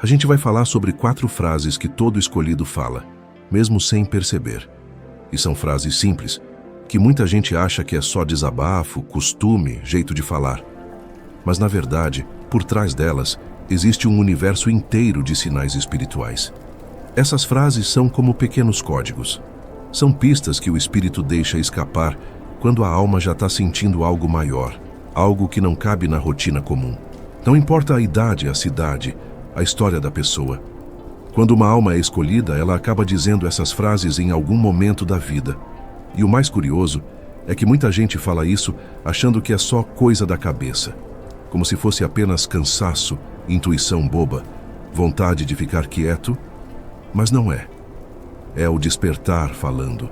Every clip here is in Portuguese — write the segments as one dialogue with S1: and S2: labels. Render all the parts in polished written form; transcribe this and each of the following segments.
S1: A gente vai falar sobre 4 frases que todo escolhido fala, mesmo sem perceber. E são frases simples, que muita gente acha que é só desabafo, costume, jeito de falar. Mas na verdade, por trás delas, existe um universo inteiro de sinais espirituais. Essas frases são como pequenos códigos. São pistas que o espírito deixa escapar quando a alma já está sentindo algo maior, algo que não cabe na rotina comum. Não importa a idade, a cidade, a história da pessoa. Quando uma alma é escolhida, ela acaba dizendo essas frases em algum momento da vida. E o mais curioso é que muita gente fala isso achando que é só coisa da cabeça, como se fosse apenas cansaço, intuição boba, vontade de ficar quieto, mas não é. É o despertar falando,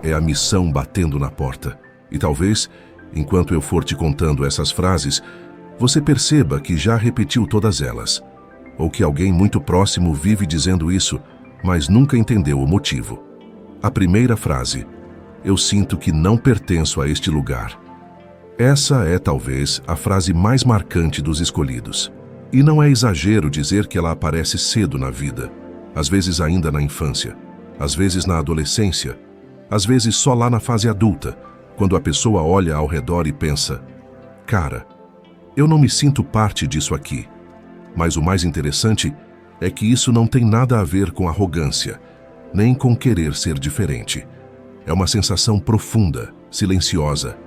S1: é a missão batendo na porta. E talvez, enquanto eu for te contando essas frases, você perceba que já repetiu todas elas, ou que alguém muito próximo vive dizendo isso, mas nunca entendeu o motivo. A primeira frase: eu sinto que não pertenço a este lugar. Essa é talvez a frase mais marcante dos escolhidos. E não é exagero dizer que ela aparece cedo na vida, às vezes ainda na infância, às vezes na adolescência, às vezes só lá na fase adulta, quando a pessoa olha ao redor e pensa: cara, eu não me sinto parte disso aqui. Mas o mais interessante é que isso não tem nada a ver com arrogância, nem com querer ser diferente. É uma sensação profunda, silenciosa,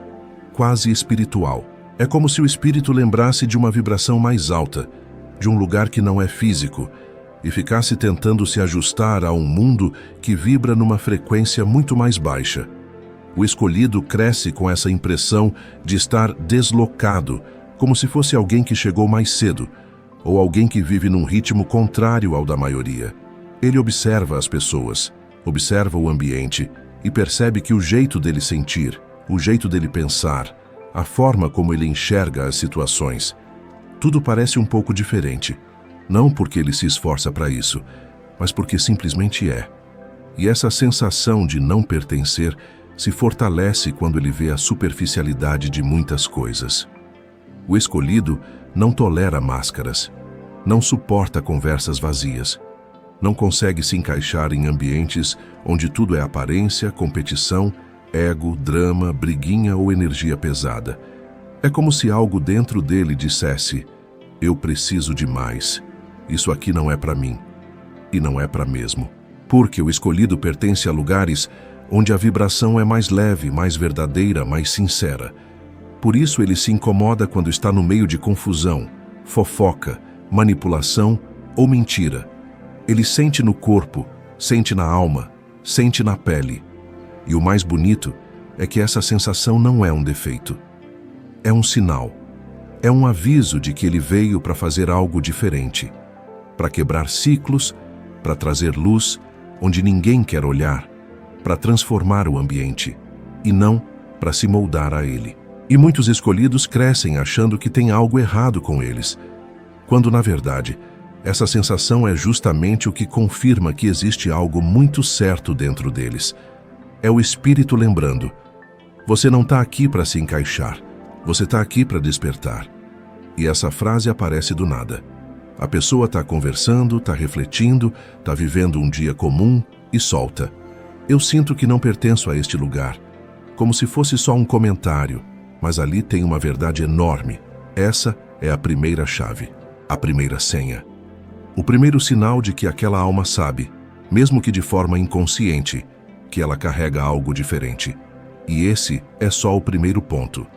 S1: quase espiritual. É como se o espírito lembrasse de uma vibração mais alta, de um lugar que não é físico, e ficasse tentando se ajustar a um mundo que vibra numa frequência muito mais baixa. O escolhido cresce com essa impressão de estar deslocado, como se fosse alguém que chegou mais cedo, ou alguém que vive num ritmo contrário ao da maioria. Ele observa as pessoas, observa o ambiente e percebe que o jeito dele sentir, o jeito dele pensar, a forma como ele enxerga as situações, tudo parece um pouco diferente. Não porque ele se esforça para isso, mas porque simplesmente é. E essa sensação de não pertencer se fortalece quando ele vê a superficialidade de muitas coisas. O escolhido não tolera máscaras, não suporta conversas vazias, não consegue se encaixar em ambientes onde tudo é aparência, competição, ego, drama, briguinha ou energia pesada. É como se algo dentro dele dissesse: eu preciso de mais, isso aqui não é para mim, e não é para mesmo. Porque o escolhido pertence a lugares onde a vibração é mais leve, mais verdadeira, mais sincera. Por isso ele se incomoda quando está no meio de confusão, fofoca, manipulação ou mentira. Ele sente no corpo, sente na alma, sente na pele. E o mais bonito é que essa sensação não é um defeito. É um sinal. É um aviso de que ele veio para fazer algo diferente. Para quebrar ciclos, para trazer luz onde ninguém quer olhar, para transformar o ambiente, e não para se moldar a ele. E muitos escolhidos crescem achando que tem algo errado com eles, quando na verdade, essa sensação é justamente o que confirma que existe algo muito certo dentro deles. É o espírito lembrando: você não está aqui para se encaixar, você está aqui para despertar. E essa frase aparece do nada. A pessoa está conversando, está refletindo, está vivendo um dia comum e solta: eu sinto que não pertenço a este lugar, como se fosse só um comentário, mas ali tem uma verdade enorme. Essa é a primeira chave, a primeira senha. O primeiro sinal de que aquela alma sabe, mesmo que de forma inconsciente, que ela carrega algo diferente. E esse é só o primeiro ponto,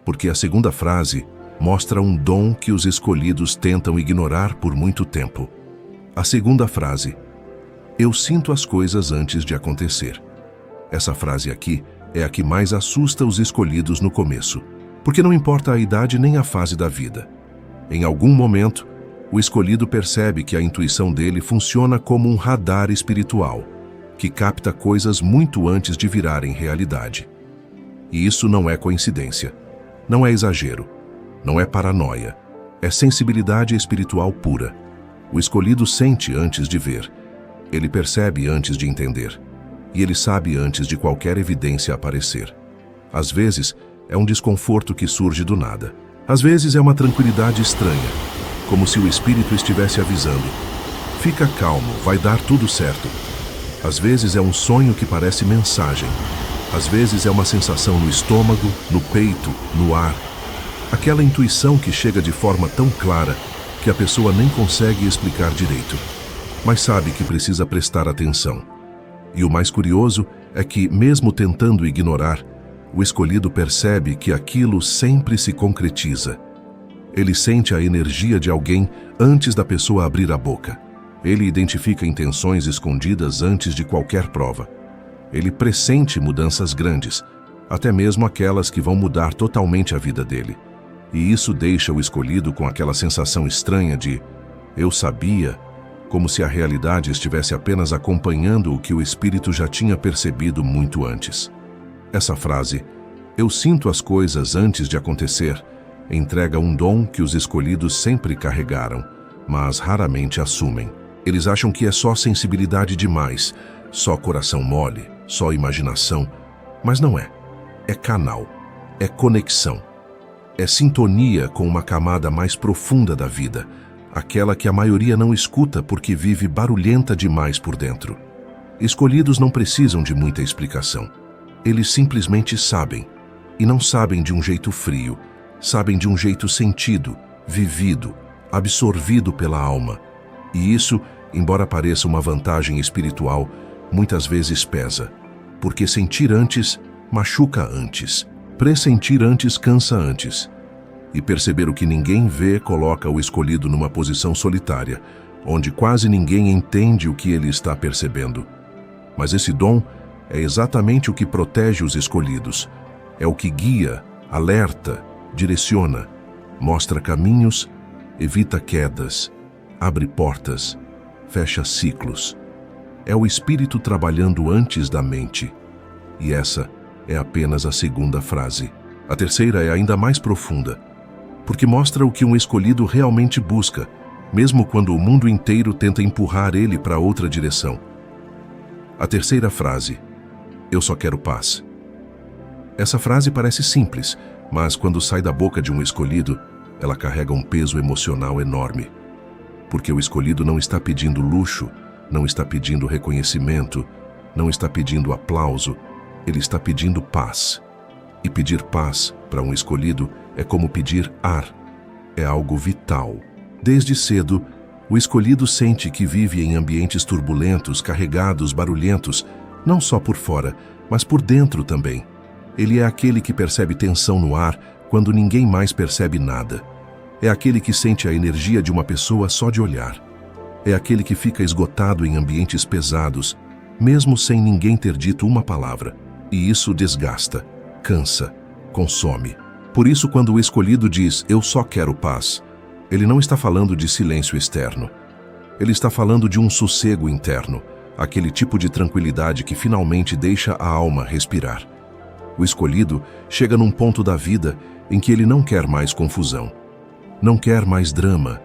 S1: porque a segunda frase mostra um dom que os escolhidos tentam ignorar por muito tempo. A segunda frase: eu sinto as coisas antes de acontecer. Essa frase aqui é a que mais assusta os escolhidos no começo, porque não importa a idade nem a fase da vida. Em algum momento, o escolhido percebe que a intuição dele funciona como um radar espiritual, que capta coisas muito antes de virarem realidade. E isso não é coincidência, não é exagero, não é paranoia, é sensibilidade espiritual pura. O escolhido sente antes de ver, ele percebe antes de entender, e ele sabe antes de qualquer evidência aparecer. Às vezes, é um desconforto que surge do nada. Às vezes é uma tranquilidade estranha, como se o espírito estivesse avisando: fica calmo, vai dar tudo certo. Às vezes é um sonho que parece mensagem. Às vezes é uma sensação no estômago, no peito, no ar. Aquela intuição que chega de forma tão clara que a pessoa nem consegue explicar direito, mas sabe que precisa prestar atenção. E o mais curioso é que, mesmo tentando ignorar, o escolhido percebe que aquilo sempre se concretiza. Ele sente a energia de alguém antes da pessoa abrir a boca. Ele identifica intenções escondidas antes de qualquer prova. Ele pressente mudanças grandes, até mesmo aquelas que vão mudar totalmente a vida dele. E isso deixa o escolhido com aquela sensação estranha de "eu sabia", como se a realidade estivesse apenas acompanhando o que o espírito já tinha percebido muito antes. Essa frase, "eu sinto as coisas antes de acontecer", entrega um dom que os escolhidos sempre carregaram, mas raramente assumem. Eles acham que é só sensibilidade demais, só coração mole, só imaginação, mas não é. É canal, é conexão, é sintonia com uma camada mais profunda da vida, aquela que a maioria não escuta porque vive barulhenta demais por dentro. Escolhidos não precisam de muita explicação. Eles simplesmente sabem, e não sabem de um jeito frio, sabem de um jeito sentido, vivido, absorvido pela alma. E isso, embora pareça uma vantagem espiritual, muitas vezes pesa, porque sentir antes machuca antes, pressentir antes cansa antes. E perceber o que ninguém vê coloca o escolhido numa posição solitária, onde quase ninguém entende o que ele está percebendo. Mas esse dom é exatamente o que protege os escolhidos. É o que guia, alerta, direciona, mostra caminhos, evita quedas, abre portas, fecha ciclos. É o espírito trabalhando antes da mente. E essa é apenas a segunda frase. A terceira é ainda mais profunda, porque mostra o que um escolhido realmente busca, mesmo quando o mundo inteiro tenta empurrar ele para outra direção. A terceira frase: "eu só quero paz". Essa frase parece simples, mas quando sai da boca de um escolhido, ela carrega um peso emocional enorme. Porque o escolhido não está pedindo luxo, não está pedindo reconhecimento, não está pedindo aplauso, ele está pedindo paz. E pedir paz para um escolhido é como pedir ar. É algo vital. Desde cedo, o escolhido sente que vive em ambientes turbulentos, carregados, barulhentos, não só por fora, mas por dentro também. Ele é aquele que percebe tensão no ar quando ninguém mais percebe nada. É aquele que sente a energia de uma pessoa só de olhar. É aquele que fica esgotado em ambientes pesados, mesmo sem ninguém ter dito uma palavra. E isso desgasta, cansa, consome. Por isso, quando o escolhido diz "eu só quero paz", ele não está falando de silêncio externo. Ele está falando de um sossego interno, aquele tipo de tranquilidade que finalmente deixa a alma respirar. O escolhido chega num ponto da vida em que ele não quer mais confusão, não quer mais drama,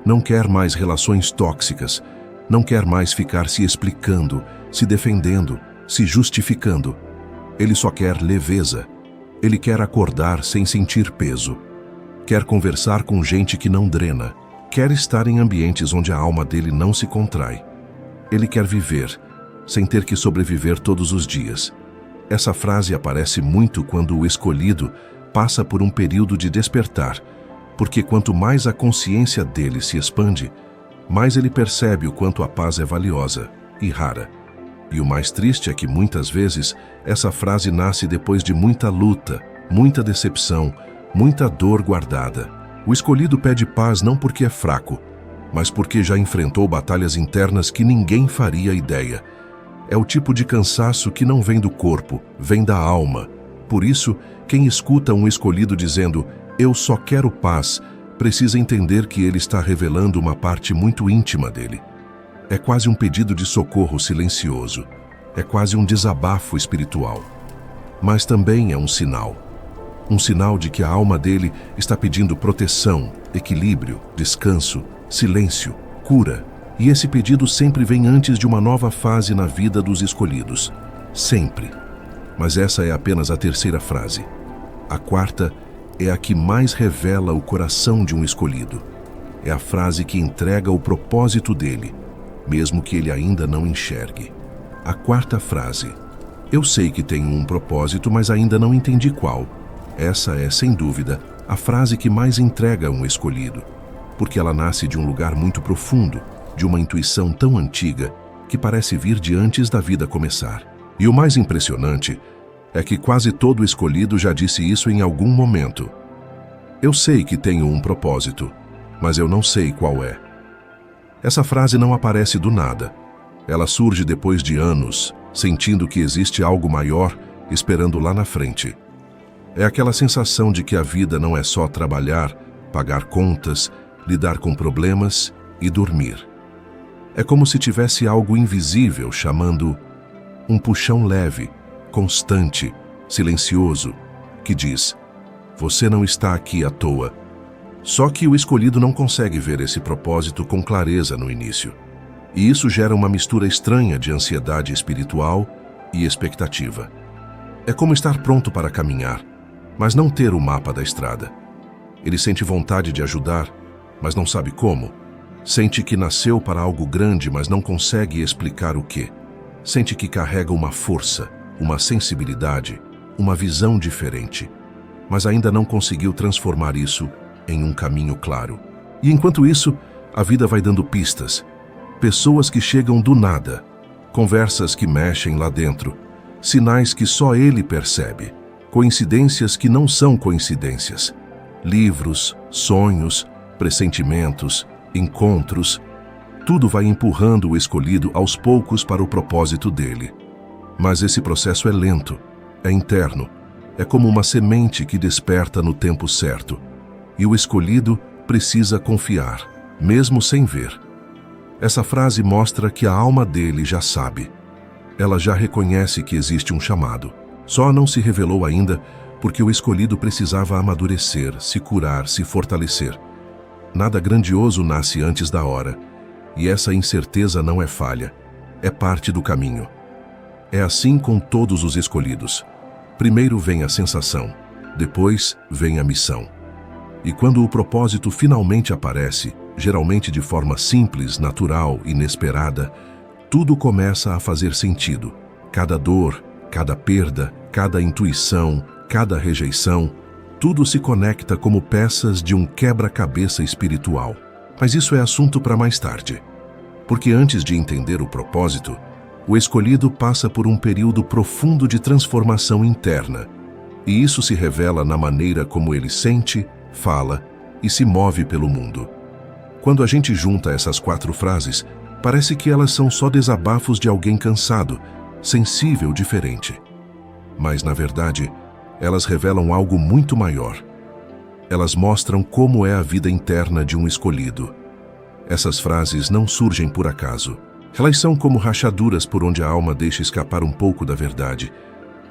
S1: não quer mais relações tóxicas, não quer mais ficar se explicando, se defendendo, se justificando. Ele só quer leveza. Ele quer acordar sem sentir peso. Quer conversar com gente que não drena. Quer estar em ambientes onde a alma dele não se contrai. Ele quer viver, sem ter que sobreviver todos os dias. Essa frase aparece muito quando o escolhido passa por um período de despertar, porque quanto mais a consciência dele se expande, mais ele percebe o quanto a paz é valiosa e rara. E o mais triste é que, muitas vezes, essa frase nasce depois de muita luta, muita decepção, muita dor guardada. O escolhido pede paz não porque é fraco, mas porque já enfrentou batalhas internas que ninguém faria ideia. É o tipo de cansaço que não vem do corpo, vem da alma. Por isso, quem escuta um escolhido dizendo "eu só quero paz", precisa entender que ele está revelando uma parte muito íntima dele. É quase um pedido de socorro silencioso. É quase um desabafo espiritual. Mas também é um sinal. Um sinal de que a alma dele está pedindo proteção, equilíbrio, descanso, silêncio, cura. E esse pedido sempre vem antes de uma nova fase na vida dos escolhidos. Sempre. Mas essa é apenas a terceira frase. A quarta é a que mais revela o coração de um escolhido. É a frase que entrega o propósito dele, mesmo que ele ainda não enxergue. A quarta frase: eu sei que tenho um propósito, mas ainda não entendi qual. Essa é, sem dúvida, a frase que mais entrega um escolhido, porque ela nasce de um lugar muito profundo, de uma intuição tão antiga que parece vir de antes da vida começar. E o mais impressionante é que quase todo escolhido já disse isso em algum momento. Eu sei que tenho um propósito, mas eu não sei qual é. Essa frase não aparece do nada. Ela surge depois de anos, sentindo que existe algo maior esperando lá na frente. É aquela sensação de que a vida não é só trabalhar, pagar contas, lidar com problemas e dormir. É como se tivesse algo invisível chamando, um puxão leve, constante, silencioso, que diz: você não está aqui à toa. Só que o escolhido não consegue ver esse propósito com clareza no início. E isso gera uma mistura estranha de ansiedade espiritual e expectativa. É como estar pronto para caminhar, mas não ter o mapa da estrada. Ele sente vontade de ajudar, mas não sabe como. Sente que nasceu para algo grande, mas não consegue explicar o quê. Sente que carrega uma força, uma sensibilidade, uma visão diferente, mas ainda não conseguiu transformar isso em um caminho claro. E enquanto isso, a vida vai dando pistas. Pessoas que chegam do nada, conversas que mexem lá dentro, sinais que só ele percebe, coincidências que não são coincidências, livros, sonhos, pressentimentos, encontros, tudo vai empurrando o escolhido aos poucos para o propósito dele. Mas esse processo é lento, é interno, é como uma semente que desperta no tempo certo, e o escolhido precisa confiar, mesmo sem ver. Essa frase mostra que a alma dele já sabe. Ela já reconhece que existe um chamado. Só não se revelou ainda porque o escolhido precisava amadurecer, se curar, se fortalecer. Nada grandioso nasce antes da hora, e essa incerteza não é falha, é parte do caminho. É assim com todos os escolhidos. Primeiro vem a sensação, depois vem a missão. E quando o propósito finalmente aparece, geralmente de forma simples, natural, inesperada, tudo começa a fazer sentido. Cada dor, cada perda, cada intuição, cada rejeição, tudo se conecta como peças de um quebra-cabeça espiritual. Mas isso é assunto para mais tarde. Porque antes de entender o propósito, o escolhido passa por um período profundo de transformação interna. E isso se revela na maneira como ele sente, fala e se move pelo mundo. Quando a gente junta essas 4 frases, parece que elas são só desabafos de alguém cansado, sensível, diferente. Mas, na verdade, elas revelam algo muito maior. Elas mostram como é a vida interna de um escolhido. Essas frases não surgem por acaso. Elas são como rachaduras por onde a alma deixa escapar um pouco da verdade,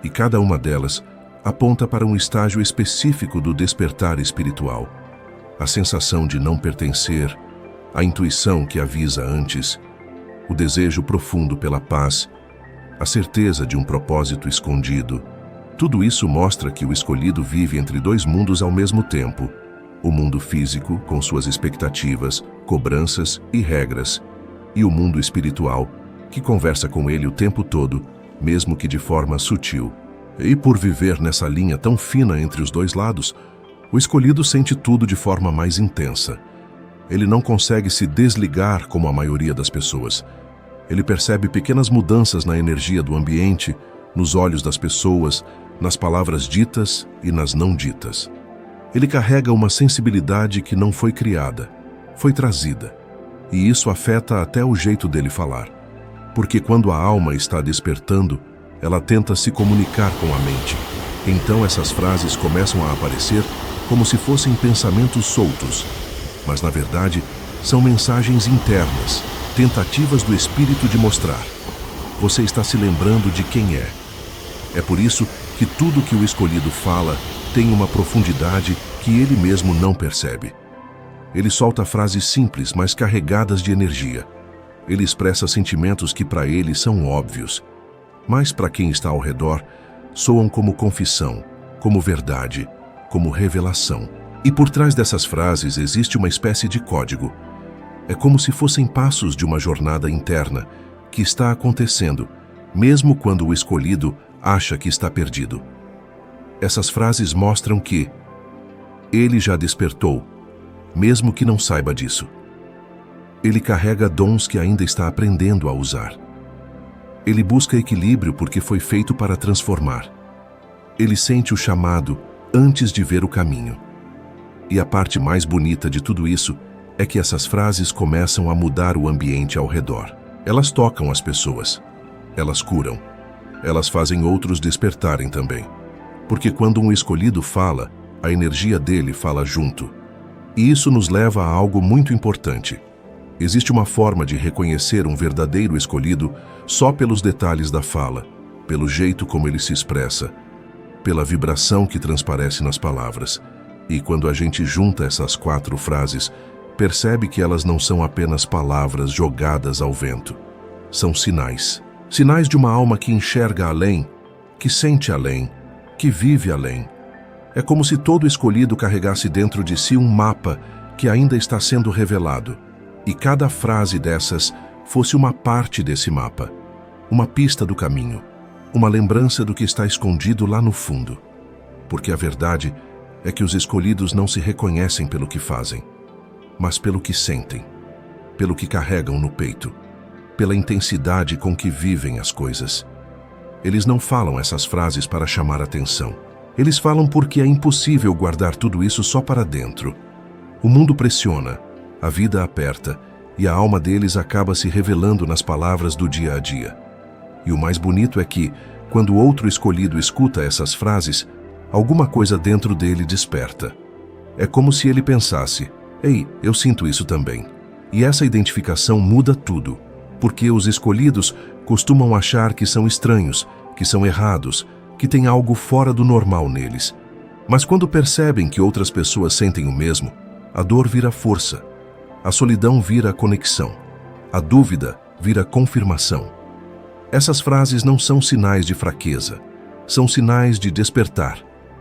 S1: e cada uma delas aponta para um estágio específico do despertar espiritual. A sensação de não pertencer, a intuição que avisa antes, o desejo profundo pela paz, a certeza de um propósito escondido. Tudo isso mostra que o escolhido vive entre 2 mundos ao mesmo tempo. O mundo físico, com suas expectativas, cobranças e regras, e o mundo espiritual, que conversa com ele o tempo todo, mesmo que de forma sutil. E por viver nessa linha tão fina entre os 2 lados, o escolhido sente tudo de forma mais intensa. Ele não consegue se desligar como a maioria das pessoas. Ele percebe pequenas mudanças na energia do ambiente, nos olhos das pessoas, nas palavras ditas e nas não ditas. Ele carrega uma sensibilidade que não foi criada, foi trazida. E isso afeta até o jeito dele falar. Porque quando a alma está despertando, ela tenta se comunicar com a mente. Então essas frases começam a aparecer como se fossem pensamentos soltos. Mas na verdade, são mensagens internas, tentativas do espírito de mostrar: você está se lembrando de quem é. É por isso que tudo que o escolhido fala tem uma profundidade que ele mesmo não percebe. Ele solta frases simples, mas carregadas de energia. Ele expressa sentimentos que para ele são óbvios, mas para quem está ao redor, soam como confissão, como verdade, como revelação. E por trás dessas frases existe uma espécie de código. É como se fossem passos de uma jornada interna que está acontecendo, mesmo quando o escolhido acha que está perdido. Essas frases mostram que ele já despertou, mesmo que não saiba disso. Ele carrega dons que ainda está aprendendo a usar. Ele busca equilíbrio porque foi feito para transformar. Ele sente o chamado antes de ver o caminho. E a parte mais bonita de tudo isso é que essas frases começam a mudar o ambiente ao redor. Elas tocam as pessoas. Elas curam. Elas fazem outros despertarem também. Porque quando um escolhido fala, a energia dele fala junto. E isso nos leva a algo muito importante. Existe uma forma de reconhecer um verdadeiro escolhido só pelos detalhes da fala, pelo jeito como ele se expressa, pela vibração que transparece nas palavras. E quando a gente junta essas 4 frases, percebe que elas não são apenas palavras jogadas ao vento. São sinais. Sinais de uma alma que enxerga além, que sente além, que vive além. É como se todo escolhido carregasse dentro de si um mapa que ainda está sendo revelado. E cada frase dessas fosse uma parte desse mapa, uma pista do caminho, uma lembrança do que está escondido lá no fundo. Porque a verdade é que os escolhidos não se reconhecem pelo que fazem, mas pelo que sentem, pelo que carregam no peito, pela intensidade com que vivem as coisas. Eles não falam essas frases para chamar atenção. Eles falam porque é impossível guardar tudo isso só para dentro. O mundo pressiona, a vida aperta, e a alma deles acaba se revelando nas palavras do dia a dia. E o mais bonito é que, quando outro escolhido escuta essas frases, alguma coisa dentro dele desperta. É como se ele pensasse: ei, eu sinto isso também. E essa identificação muda tudo, porque os escolhidos costumam achar que são estranhos, que são errados, que tem algo fora do normal neles. Mas quando percebem que outras pessoas sentem o mesmo, a dor vira força, a solidão vira conexão, a dúvida vira confirmação. Essas frases não são sinais de fraqueza, são sinais de despertar,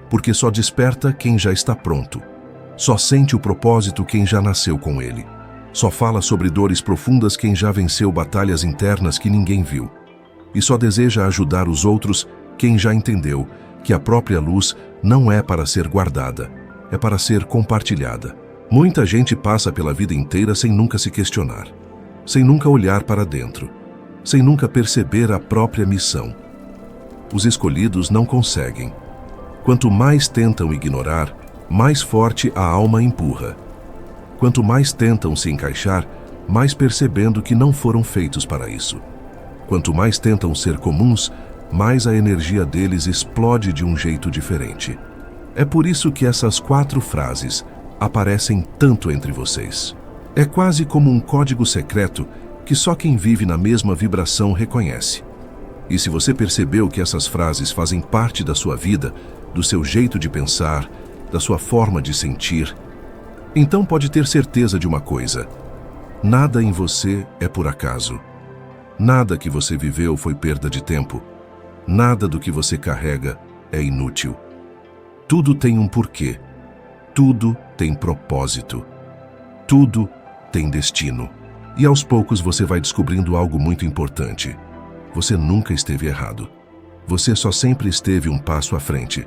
S1: porque só desperta quem já está pronto. Só sente o propósito quem já nasceu com ele. Só fala sobre dores profundas quem já venceu batalhas internas que ninguém viu. E só deseja ajudar os outros quem já entendeu que a própria luz não é para ser guardada, é para ser compartilhada. Muita gente passa pela vida inteira sem nunca se questionar, sem nunca olhar para dentro, sem nunca perceber a própria missão. Os escolhidos não conseguem. Quanto mais tentam ignorar, mais forte a alma empurra. Quanto mais tentam se encaixar, mais percebendo que não foram feitos para isso. Quanto mais tentam ser comuns, mais a energia deles explode de um jeito diferente. É por isso que essas 4 frases aparecem tanto entre vocês. É quase como um código secreto que só quem vive na mesma vibração reconhece. E se você percebeu que essas frases fazem parte da sua vida, do seu jeito de pensar, da sua forma de sentir, então pode ter certeza de uma coisa: nada em você é por acaso. Nada que você viveu foi perda de tempo. Nada do que você carrega é inútil. Tudo tem um porquê. Tudo tem propósito. Tudo tem destino. E aos poucos você vai descobrindo algo muito importante. Você nunca esteve errado. Você só sempre esteve um passo à frente.